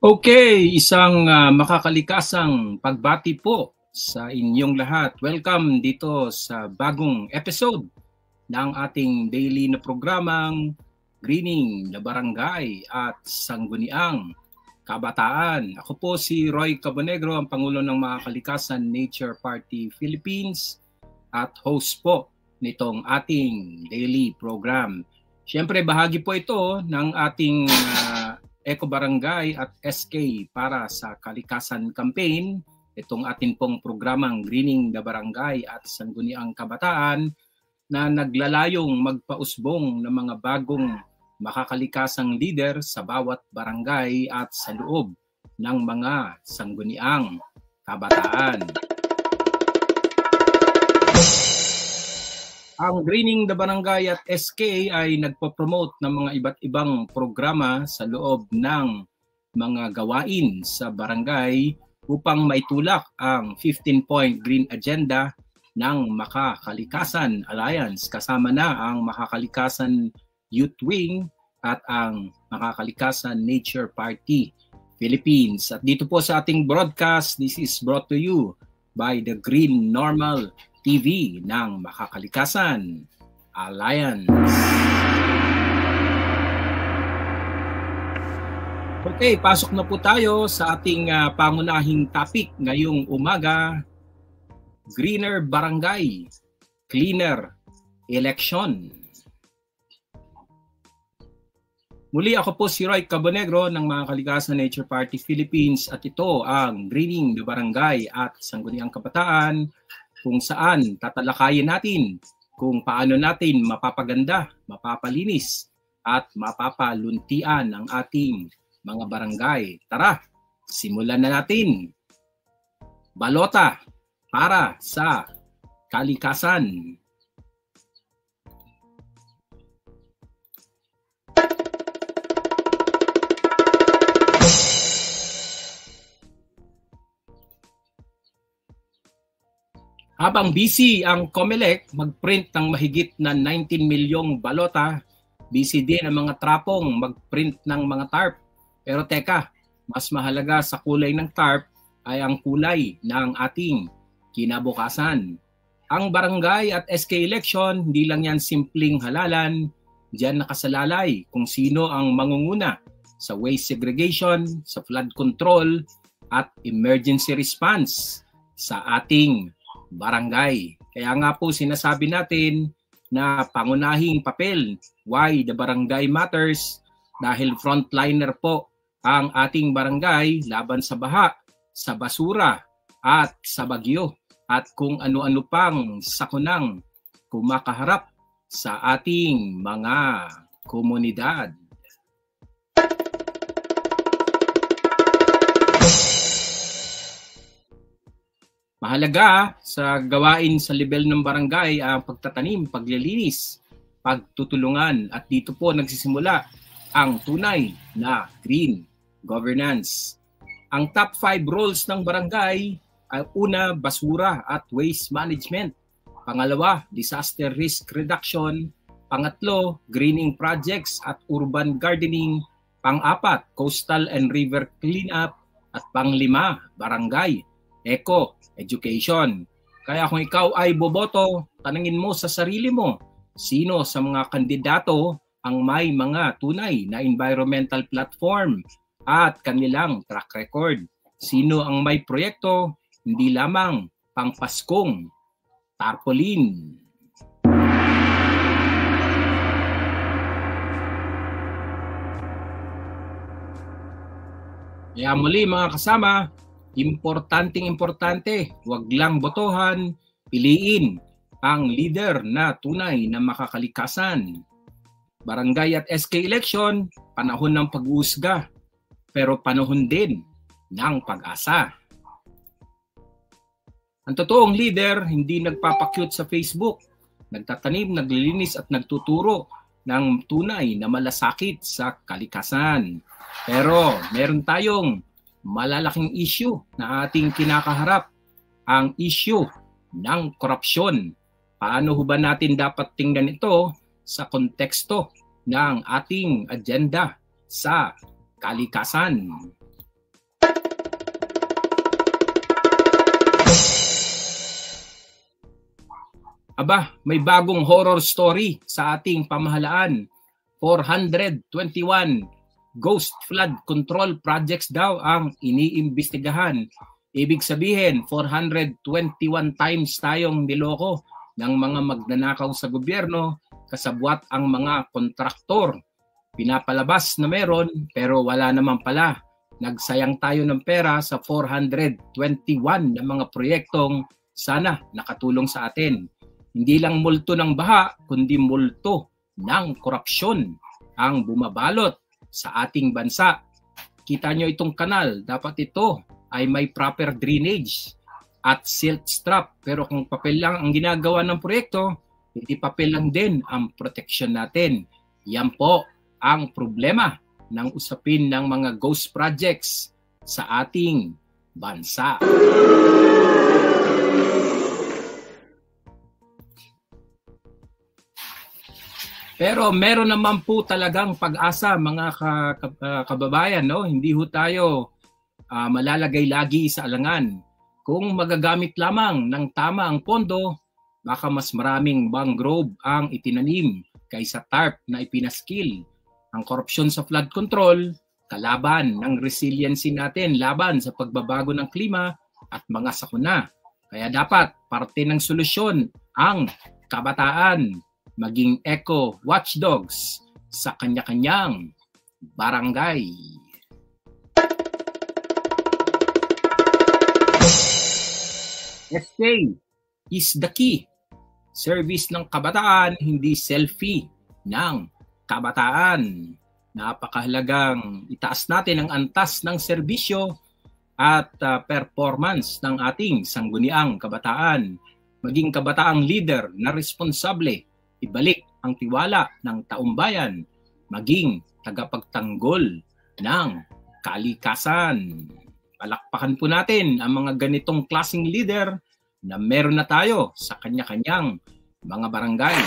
Okay, isang makakalikasang pagbati po sa inyong lahat. Welcome dito sa bagong episode ng ating daily na programang Greening na Barangay at Sangguniang Kabataan. Ako po si Roy Cabonegro, ang Pangulo ng Makakalikasan Nature Party Philippines at host po nitong ating daily program. Siyempre, bahagi po ito ng ating Eco Barangay at SK para sa Kalikasan Campaign, itong atin pong programang Greening the Barangay at Sangguniang Kabataan na naglalayong magpausbong ng mga bagong makakalikasang leader sa bawat barangay at sa loob ng mga sangguniang kabataan. Ang Greening the Barangay at SK ay nagpo-promote ng mga iba't ibang programa sa loob ng mga gawain sa barangay upang maitulak ang 15-point Green Agenda ng Makakalikasan Alliance, kasama na ang Makakalikasan Youth Wing at ang Makakalikasan Nature Party Philippines. At dito po sa ating broadcast, this is brought to you by the Green Normal TV ng Makakalikasan Alliance. Okay, pasok na po tayo sa ating pangunahing topic ngayong umaga, Greener Barangay, Cleaner Election. Muli ako po si Roy Cabonegro ng Makakalikasan Nature Party Philippines at ito ang Greening the Barangay at Sangguniang Kabataan, kung saan tatalakayin natin kung paano natin mapapaganda, mapapalinis at mapapaluntian ang ating mga barangay. Tara, simulan na natin. Balota para sa kalikasan. Habang busy ang COMELEC mag-print ng mahigit na 19 milyong balota, busy din ang mga trapong mag-print ng mga tarp. Pero teka, mas mahalaga sa kulay ng tarp ay ang kulay ng ating kinabukasan. Ang barangay at SK election, hindi lang yan simpleng halalan, diyan nakasalalay kung sino ang mangunguna sa waste segregation, sa flood control at emergency response sa ating barangay. Kaya nga po sinasabi natin na pangunahing papel, why the barangay matters, dahil frontliner po ang ating barangay laban sa baha, sa basura at sa bagyo at kung ano-ano pang sakunang kumakaharap sa ating mga komunidad. Mahalaga sa gawain sa level ng barangay ang pagtatanim, paglilinis, pagtutulungan at dito po nagsisimula ang tunay na green governance. Ang top 5 roles ng barangay ay una, basura at waste management. Pangalawa, disaster risk reduction. Pangatlo, greening projects at urban gardening. Pang-apat, coastal and river cleanup. At panglima, barangay eco education. Kaya kung ikaw ay boboto, tanungin mo sa sarili mo, sino sa mga kandidato ang may mga tunay na environmental platform at kanilang track record? Sino ang may proyekto, hindi lamang pangpaskong tarpaulin? Kaya muli mga kasama, importante, huwag lang botohan, piliin ang leader na tunay na makakalikasan. Barangay at SK election, panahon ng pag-uusga, pero panahon din ng pag-asa. Ang totoong leader hindi nagpapakyut sa Facebook, nagtatanim, naglilinis at nagtuturo ng tunay na malasakit sa kalikasan. Pero meron tayong malalaking issue na ating kinakaharap, ang issue ng korupsyon. Paano ho ba natin dapat tingnan ito sa konteksto ng ating agenda sa kalikasan? Aba, may bagong horror story sa ating pamahalaan. 421 ghost flood control projects daw ang iniimbestigahan. Ibig sabihin, 421 times tayong niloko ng mga magnanakaw sa gobyerno, kasabwat ang mga kontraktor. Pinapalabas na meron pero wala naman pala. Nagsayang tayo ng pera sa 421 na mga proyektong sana nakatulong sa atin. Hindi lang multo ng baha, kundi multo ng korupsyon ang bumabalot sa ating bansa. Kita nyo itong kanal, dapat ito ay may proper drainage at silt strap. Pero kung papel lang ang ginagawa ng proyekto, hindi papel lang din ang protection natin. Yan po ang problema ng usapin ng mga ghost projects sa ating bansa. Pero meron naman po talagang pag-asa mga kababayan, no? Hindi ho tayo malalagay lagi sa alangan. Kung magagamit lamang ng tama ang pondo, baka mas maraming mangrove ang itinanim kaysa TARP na ipinaskil. Ang korupsyon sa flood control, kalaban ng resiliency natin, laban sa pagbabago ng klima at mga sakuna. Kaya dapat parte ng solusyon ang kabataan, maging eco watchdogs sa kanya-kanyang barangay. SK is the key. Service ng kabataan, hindi selfie ng kabataan. Napakahalagang itaas natin ang antas ng serbisyo at performance ng ating sangguniang kabataan. Maging kabataang leader na responsable, ibalik ang tiwala ng taumbayan, maging tagapagtanggol ng kalikasan. Palakpakan po natin ang mga ganitong klaseng leader na meron na tayo sa kanya-kanyang mga barangay.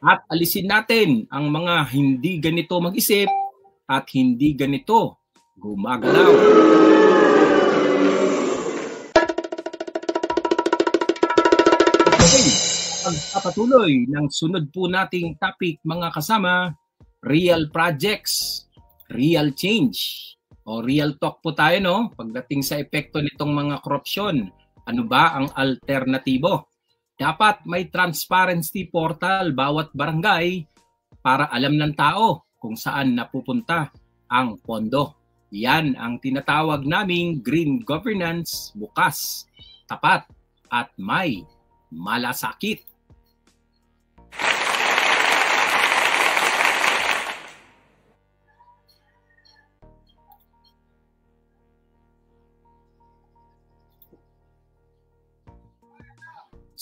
At alisin natin ang mga hindi ganito mag-isip at hindi ganito gumagalaw. Pagpapatuloy ng sunod po nating topic mga kasama, real projects, real change. O real talk po tayo, no? Pagdating sa epekto nitong mga korupsyon, ano ba ang alternatibo? Dapat may transparency portal bawat barangay para alam ng tao kung saan napupunta ang pondo. Yan ang tinatawag naming green governance, bukas, tapat at may malasakit.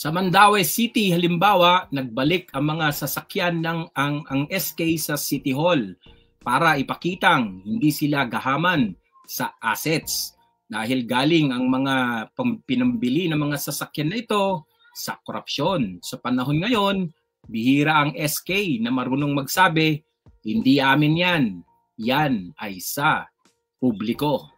Sa Mandaue City, halimbawa, nagbalik ang mga sasakyan ng ang SK sa City Hall para ipakitang hindi sila gahaman sa assets dahil galing ang mga pinambili ng mga sasakyan na ito sa korupsyon. Sa panahon ngayon, bihira ang SK na marunong magsabi, hindi amin yan, yan ay sa publiko.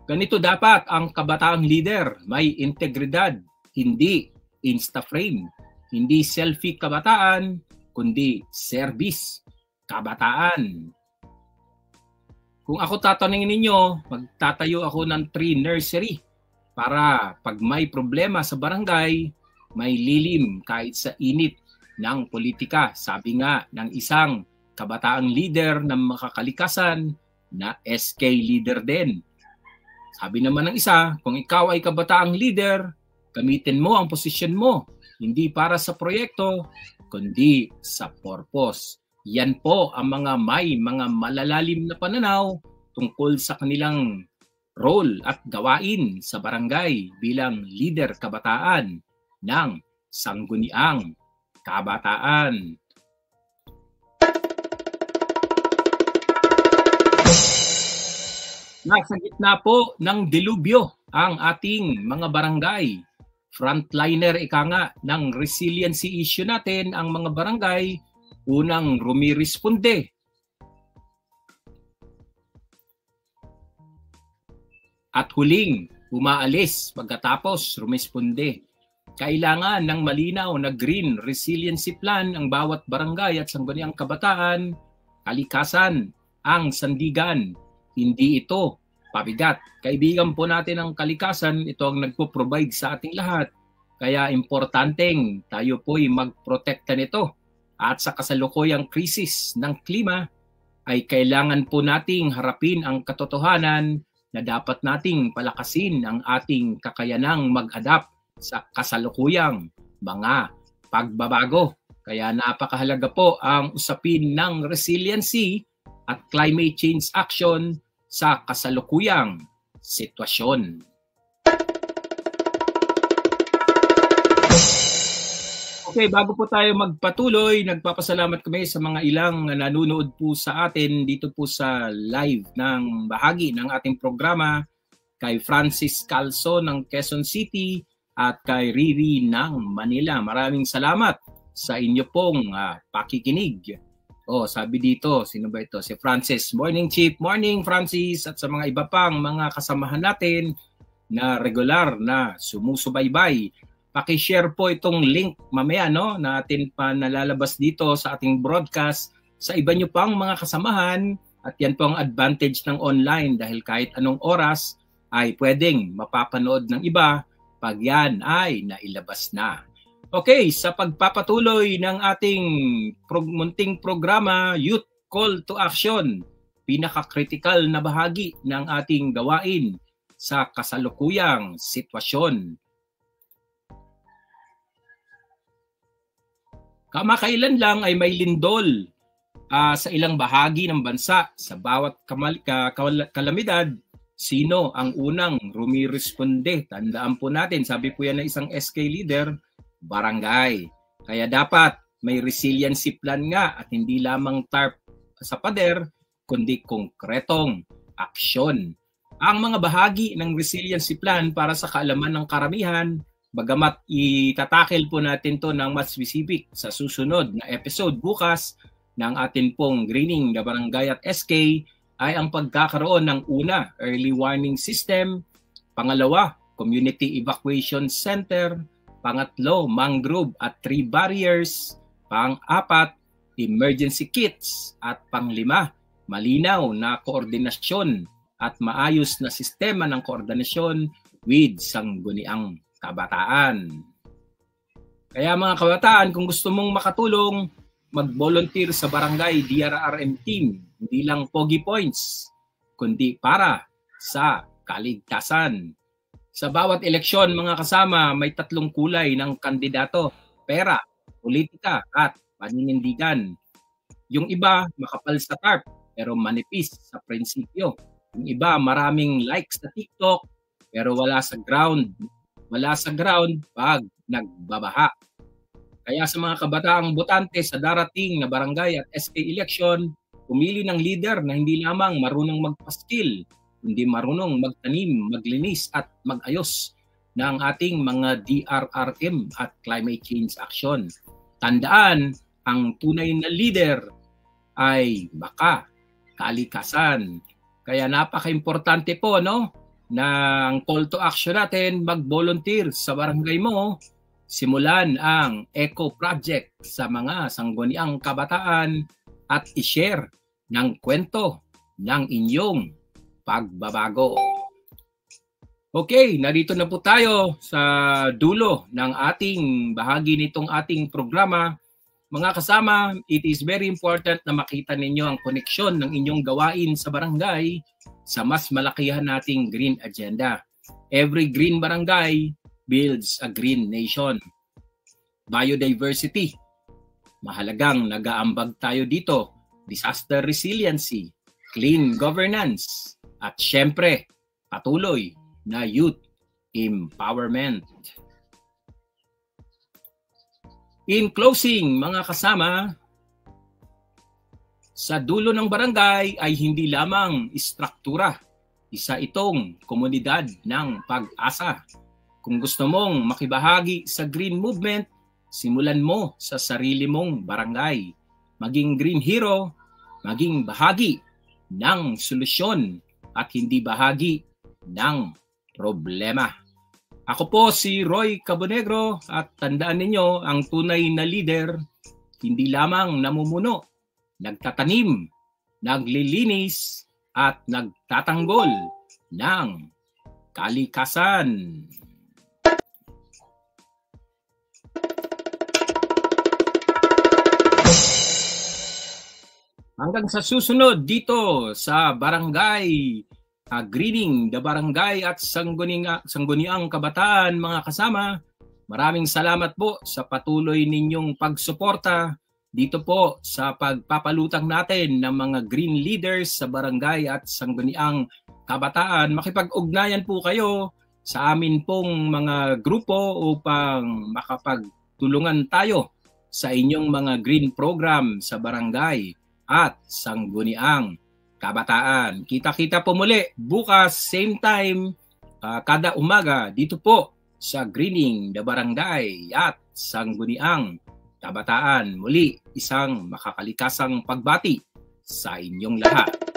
Ganito dapat ang kabataang leader, may integridad, hindi insta-frame, hindi selfie kabataan, kundi service kabataan. Kung ako tatanungin ninyo, magtatayo ako ng tree nursery para pag may problema sa barangay, may lilim kahit sa init ng politika. Sabi nga ng isang kabataang leader ng makakalikasan na SK leader din. Sabi naman ng isa, kung ikaw ay kabataang leader, gamitin mo ang posisyon mo, hindi para sa proyekto, kundi sa purpose. Yan po ang mga mga malalalim na pananaw tungkol sa kanilang role at gawain sa barangay bilang leader kabataan ng sangguniang kabataan. Nasa gitna po ng delubyo ang ating mga barangay. Frontliner ika nga ng resiliency issue natin ang mga barangay, unang rumiresponde. At huling, umaalis pagkatapos rumisponde. Kailangan ng malinaw na green resiliency plan ang bawat barangay at sangguniang kabataan. Kalikasan ang sandigan, hindi ito pabigat. Kaibigan po natin ang kalikasan, ito ang nagpo-provide sa ating lahat. Kaya importanteng tayo po'y magprotekta nito. At sa kasalukuyang krisis ng klima, ay kailangan po nating harapin ang katotohanan na dapat nating palakasin ang ating kakayanang mag-adapt sa kasalukuyang mga pagbabago. Kaya napakahalaga po ang usapin ng resiliency at climate change action sa kasalukuyang sitwasyon. Okay, bago po tayo magpatuloy, nagpapasalamat kami sa mga ilang nanonood po sa atin dito po sa live ng bahagi ng ating programa, kay Francis Calso ng Quezon City at kay Riri ng Manila. Maraming salamat sa inyo pong pakikinig. Sabi dito, sino ba ito? Si Francis. Morning, Chief. Morning, Francis. At sa mga iba pang mga kasamahan natin na regular na sumusubaybay. Paki-share po itong link mamaya na atin pa nalalabas dito sa ating broadcast sa iba nyo pang mga kasamahan. At yan po ang advantage ng online dahil kahit anong oras ay pwedeng mapapanood ng iba pag yan ay nailabas na. Okay, sa pagpapatuloy ng ating munting programa, Youth Call to Action, pinaka-critical na bahagi ng ating gawain sa kasalukuyang sitwasyon. Kamakailan lang ay may lindol sa ilang bahagi ng bansa. Sa bawat kalamidad, sino ang unang rumiresponde? Tandaan po natin, sabi po yan ng isang SK leader, barangay. Kaya dapat may resiliency plan nga at hindi lamang tarp sa pader, kundi konkretong aksyon. Ang mga bahagi ng resiliency plan para sa kaalaman ng karamihan, bagamat itatakil po natin to ng mas specific sa susunod na episode bukas ng atin pong Greening na Barangay at SK, ay ang pagkakaroon ng una, early warning system, pangalawa, community evacuation center, pangatlo, mangrove at tree barriers, pang-apat, emergency kits, at panglima, malinaw na koordinasyon at maayos na sistema ng koordinasyon with sangguniang kabataan. Kaya mga kabataan, kung gusto mong makatulong, mag-volunteer sa barangay DRRM team. Hindi lang pogi points, kundi para sa kaligtasan. Sa bawat eleksyon, mga kasama, may tatlong kulay ng kandidato: pera, politika, at paninindigan. Yung iba, makapal sa tarp, pero manipis sa prinsipyo. Yung iba, maraming likes sa TikTok, pero wala sa ground. Wala sa ground pag nagbabaha. Kaya sa mga kabataang botante sa darating na barangay at SK election, pumili ng leader na hindi lamang marunong magpaskil, hindi marunong magtanim, maglinis at magayos ng ating mga DRRM at climate change action. Tandaan, ang tunay na leader ay baka kalikasan. Kaya napaka-importante po na ang call to action natin, mag-volunteer sa barangay mo, simulan ang eco project sa mga sangguniang kabataan at i-share ng kwento ng inyong pagbabago. Okay, narito na po tayo sa dulo ng ating bahagi nitong ating programa. Mga kasama, it is very important na makita ninyo ang koneksyon ng inyong gawain sa barangay sa mas malakihan nating green agenda. Every green barangay builds a green nation. Biodiversity. Mahalagang nag-aambag tayo dito. Disaster resiliency, clean governance, at syempre, patuloy na youth empowerment. In closing, mga kasama, sa dulo ng barangay ay hindi lamang istruktura. Isa itong komunidad ng pag-asa. Kung gusto mong makibahagi sa green movement, simulan mo sa sarili mong barangay. Maging green hero, maging bahagi ng solusyon at hindi bahagi ng problema. Ako po si Roy Cabonegro at tandaan ninyo, ang tunay na leader hindi lamang namumuno, nagtatanim, naglilinis at nagtatanggol ng kalikasan. Hanggang sa susunod dito sa Barangay Greening, the Barangay at Sangguniang Kabataan, mga kasama. Maraming salamat po sa patuloy ninyong pagsuporta dito po sa pagpapalutang natin ng mga green leaders sa barangay at Sangguniang Kabataan. Makipag-ugnayan po kayo sa amin pong mga grupo upang makapagtulungan tayo sa inyong mga green program sa barangay at Sangguniang Kabataan. Kita-kita po muli bukas, same time, kada umaga dito po sa Greening, the Barangay at Sangguniang Kabataan. Muli, isang makakalikasang pagbati sa inyong lahat.